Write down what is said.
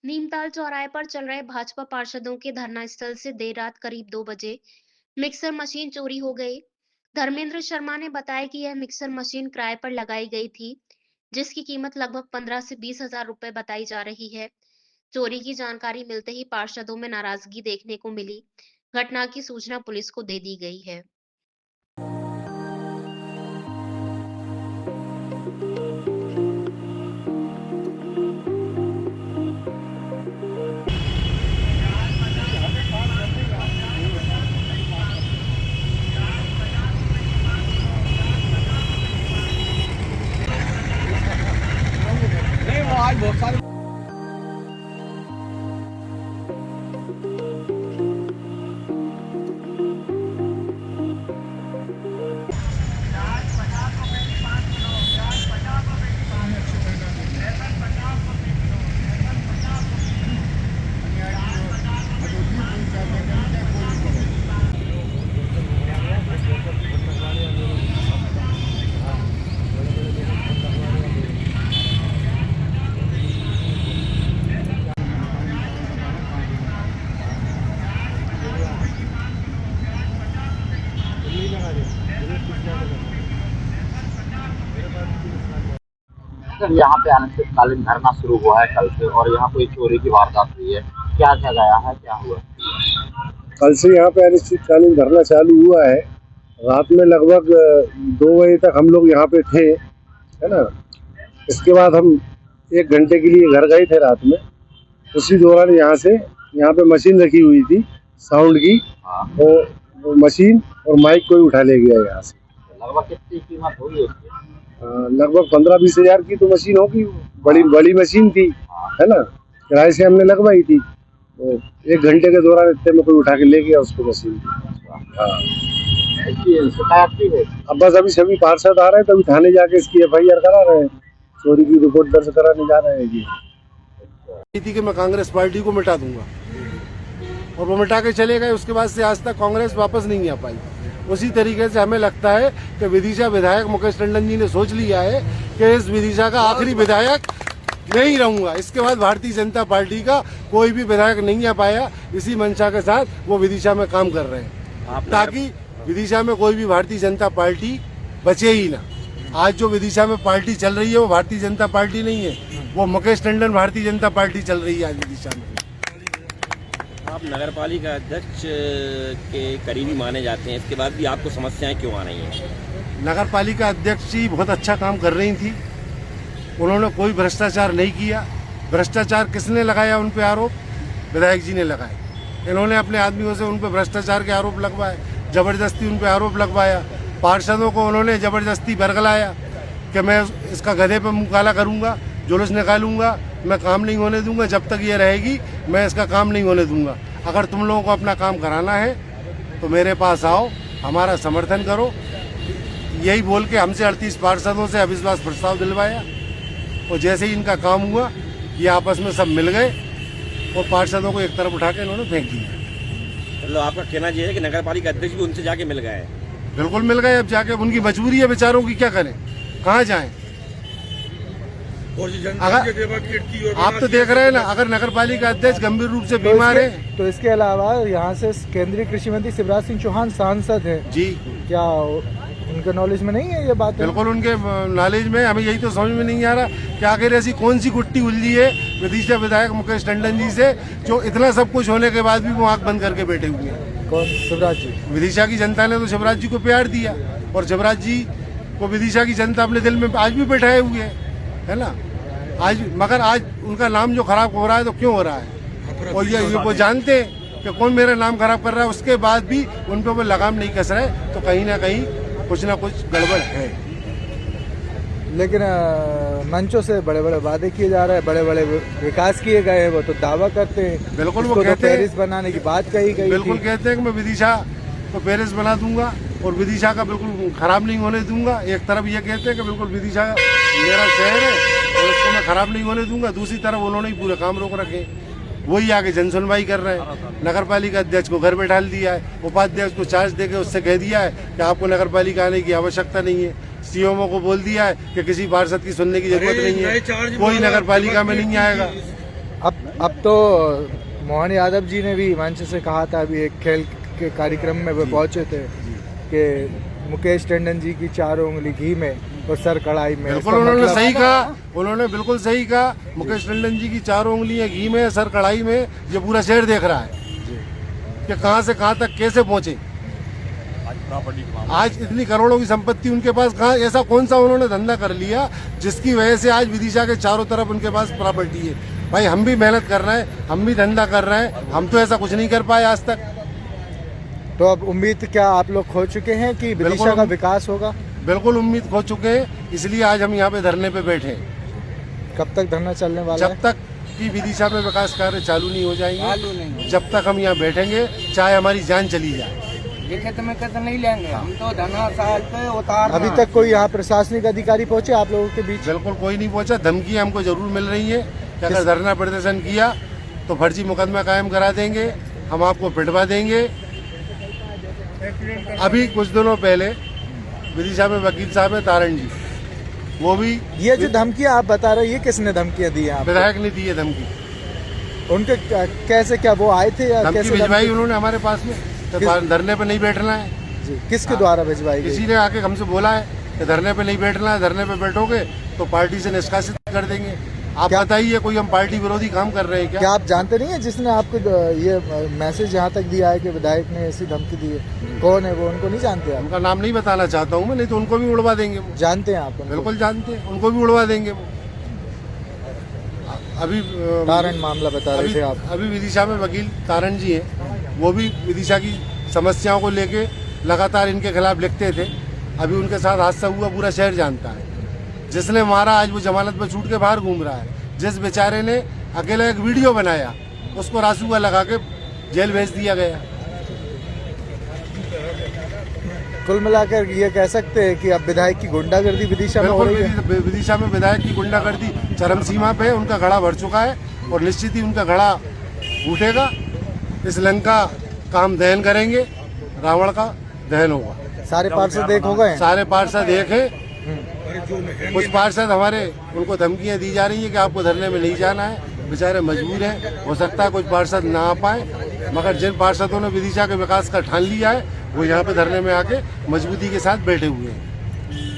नीमताल चौराहे पर चल रहे भाजपा पार्षदों के धरना स्थल से देर रात करीब 2 बजे मिक्सर मशीन चोरी हो गई। धर्मेंद्र शर्मा ने बताया कि यह मिक्सर मशीन किराए पर लगाई गई थी, जिसकी कीमत लगभग 15 से 20 हजार रुपए बताई जा रही है। चोरी की जानकारी मिलते ही पार्षदों में नाराजगी देखने को मिली। घटना की सूचना पुलिस को दे दी गई है। नहीं वो आज बहुत सारे सर यहाँ पे अनिश्चितकालीन धरना शुरू हुआ है कल से और यहाँ कोई चोरी की वारदात हुई है। क्या क्या गया है, क्या हुआ? कल से यहाँ पे अनिश्चितकालीन धरना चालू हुआ है। रात में लगभग 2 बजे तक हम लोग यहाँ पे थे, है ना। इसके बाद हम 1 घंटे के लिए घर गए थे रात में। उसी दौरान यहाँ पे मशीन रखी हुई थी साउंड की, और वो मशीन और माइक कोई उठा ले गया यहाँ से। लगभग कितनी कीमत होगी उसकी? लगभग 15-20 हजार की तो मशीन होगी। बड़ी मशीन थी, है ना। किराए से हमने लगवाई थी। तो 1 घंटे के दौरान इतने में कोई उठा के ले गया उसको मशीन। हाँ, शिकायत की है। अब बस अभी सभी पार्षद आ रहे हैं, तभी थाने जाके इसकी FIR करा रहे हैं, चोरी की रिपोर्ट दर्ज कराने जा रहे हैं जी। थी कि मैं कांग्रेस पार्टी को मिटा दूंगा, और वो मिटा के चले गए। उसके बाद से आज तक कांग्रेस वापस नहीं आ पाई। उसी तरीके से हमें लगता है कि विदिशा विधायक मुकेश टंडन जी ने सोच लिया है कि इस विदिशा का आखिरी विधायक नहीं रहूंगा। इसके बाद भारतीय जनता पार्टी का कोई भी विधायक नहीं आ पाया। इसी मंशा के साथ वो विदिशा में काम कर रहे हैं, ताकि विदिशा में कोई भी भारतीय जनता पार्टी बचे ही ना। आज जो विदिशा में पार्टी चल रही है वो भारतीय जनता पार्टी नहीं है, वो मुकेश टंडन भारतीय जनता पार्टी चल रही है आज विदिशा में। आप नगरपालिका अध्यक्ष के करीबी माने जाते हैं, इसके बाद भी आपको समस्याएं क्यों आ रही हैं? नगरपालिका अध्यक्ष जी बहुत अच्छा काम कर रही थी। उन्होंने कोई भ्रष्टाचार नहीं किया। भ्रष्टाचार किसने लगाया उन पे आरोप? विधायक जी ने लगाए। इन्होंने अपने आदमियों से उन पे भ्रष्टाचार के आरोप लगवाए, जबरदस्ती उन पे आरोप लगवाया। पार्षदों को उन्होंने जबरदस्ती बरगलाया कि मैं इसका गधे पे मुंह काला करूंगा, जुलूस निकालूंगा, मैं काम नहीं होने दूंगा। जब तक ये रहेगी मैं इसका काम नहीं होने दूंगा। अगर तुम लोगों को अपना काम कराना है तो मेरे पास आओ, हमारा समर्थन करो। यही बोल के हमसे 38 पार्षदों से अविश्वास प्रस्ताव दिलवाया, और जैसे ही इनका काम हुआ ये आपस में सब मिल गए और पार्षदों को एक तरफ उठा के इन्होंने फेंक दिया। मतलब आपका कहना यह है कि नगरपालिका अध्यक्ष भी उनसे जाके मिल गए? बिल्कुल मिल गए। अब जाके उनकी मजबूरी है बेचारों की, क्या करें, कहाँ जाएं। अगर आप तो देख रहे हैं ना, अगर नगरपालिका अध्यक्ष गंभीर रूप से बीमार है तो इसके अलावा यहाँ से केंद्रीय कृषि मंत्री शिवराज सिंह चौहान सांसद हैं जी, क्या उनके नॉलेज में नहीं है ये बात? बिल्कुल उनके नॉलेज में। हमें यही तो समझ में नहीं आ रहा कि आखिर ऐसी कौन सी गुट्टी उलझी है विदिशा विधायक मुकेश टंडन जी से, जो इतना सब कुछ होने के बाद भी वो आंख बंद करके बैठे हुए हैं। कौन? शिवराज जी। विदिशा की जनता ने तो शिवराज जी को प्यार दिया, और शिवराज जी को विदिशा की जनता अपने दिल में आज भी बैठाए हुए है ना। आज मगर आज उनका नाम जो खराब हो रहा है तो क्यों हो रहा है, और ये वो जानते हैं कि कौन मेरा नाम खराब कर रहा है। उसके बाद भी उन पर वो लगाम नहीं कस रहे, तो कहीं ना कहीं कुछ ना कुछ गड़बड़ है। लेकिन मंचों से बड़े बड़े वादे किए जा रहे हैं, बड़े बड़े विकास किए गए हैं, वो तो दावा करते हैं। बिल्कुल वो कहते हैं पेरिस बनाने की बात कही गई। बिल्कुल कहते हैं कि मैं विदिशा को पेरिस बना दूंगा और विदिशा का बिल्कुल खराब नहीं होने दूंगा। एक तरफ ये कहते हैं कि बिल्कुल विदिशा मेरा शहर है और उसको मैं खराब नहीं होने दूंगा, दूसरी तरफ उन्होंने ही पूरे काम रोक रखे। वही आगे जनसुनवाई कर रहे हैं। नगरपालिका अध्यक्ष को घर बैठा दिया है, उपाध्यक्ष को चार्ज देके उससे कह दिया है कि आपको नगरपालिका आने की आवश्यकता नहीं है। सीएमओ को बोल दिया है कि किसी पार्षद की सुनने की जरूरत नहीं है, कोई नगरपालिका में नहीं आएगा। अब तो मोहन यादव जी ने भी मंच से कहा था, अभी एक खेल के कार्यक्रम में वो पहुंचे थे कि मुकेश टंडन जी की 4 उंगली घी में और सर कढ़ाई में। बिल्कुल उन्होंने सही कहा, उन्होंने बिल्कुल सही कहा। मुकेश टंडन जी की 4 उंगलियां घी में, सर कढ़ाई में, ये पूरा शहर देख रहा है कि कहां से कहां तक कैसे पहुंचे। आज इतनी करोड़ों की संपत्ति उनके पास, कहाँ, ऐसा कौन सा उन्होंने धंधा कर लिया जिसकी वजह से आज विदिशा के चारों तरफ उनके पास प्रॉपर्टी है। भाई हम भी मेहनत कर रहे हैं, हम भी धंधा कर रहे हैं, हम तो ऐसा कुछ नहीं कर पाए आज तक। तो अब उम्मीद क्या आप लोग खो चुके हैं कि विदिशा का विकास होगा? बिल्कुल उम्मीद खो चुके हैं, इसलिए आज हम यहाँ पे धरने पे बैठे हैं। कब तक धरना चलने वाला है? जब तक कि विदिशा में विकास कार्य चालू नहीं हो जाएंगे, जब तक हम यहाँ बैठेंगे, चाहे हमारी जान चली जाए। लिखित में कत नहीं लेंगे हम, तो धरना साल पे उतार। अभी तक कोई यहाँ प्रशासनिक अधिकारी पहुंचे आप लोगों के बीच? बिल्कुल कोई नहीं पहुंचा। धमकी हमको जरूर मिल रही है कि अगर धरना प्रदर्शन किया तो फर्जी मुकदमा कायम करा देंगे, हम आपको पिटवा देंगे। अभी कुछ दिनों पहले विदिशा में वकील साहब है तारण जी, वो भी ये जो धमकियां आप बता रहे हैं, ये किसने धमकियां दी हैं आपको? विधायक ने दी है धमकी। उनके कैसे, क्या वो आए थे या धमकी कैसे भिजवाई उन्होंने हमारे पास में, तो धरने पे नहीं बैठना है। जी, किसके द्वारा भिजवाई गई? किसी ने आके हमसे बोला है कि धरने पे नहीं बैठना है, धरने पे बैठोगे तो पार्टी से निष्कासित कर देंगे। आप बताइए, कोई हम पार्टी विरोधी काम कर रहे हैं क्या? क्या आप जानते नहीं है जिसने आपको ये मैसेज यहाँ तक दिया है कि विधायक ने ऐसी धमकी दी है? कौन है वो, उनको नहीं जानते आप? उनका नाम नहीं बताना चाहता हूँ मैं, नहीं तो उनको भी उड़वा देंगे वो। जानते हैं आप उनको? बिल्कुल जानते हैं, उनको भी उड़वा देंगे वो। अभी तारण मामला बता रहे थे आप। अभी विदिशा में वकील तारण जी हैं, वो भी विदिशा की समस्याओं को लेके लगातार इनके खिलाफ लिखते थे। अभी उनके साथ हादसा हुआ, पूरा शहर जानता है। जिसने मारा आज वो जमानत पर छूट के बाहर घूम रहा है। जिस बेचारे ने अकेला एक वीडियो बनाया, उसको रासुआ लगा के जेल भेज दिया गया। कुल मिलाकर ये कह सकते हैं कि अब विधायक की गुंडागर्दी विदिशा में हो रही है। विदिशा में विधायक की गुंडागर्दी चरम सीमा पे है, उनका घड़ा भर चुका है और निश्चित ही उनका घड़ा फूटेगा। इस लंका का हम दहन करेंगे, रावण का दहन होगा। सारे पार्षद एक हो गए? सारे पार्षद एक है। कुछ पार्षद हमारे, उनको धमकियां दी जा रही है कि आपको धरने में नहीं जाना है, बेचारे मजबूर हैं। हो सकता है कुछ पार्षद ना आ पाए, मगर जिन पार्षदों ने विदिशा के विकास का ठान लिया है वो यहाँ पे धरने में आके मजबूती के साथ बैठे हुए हैं।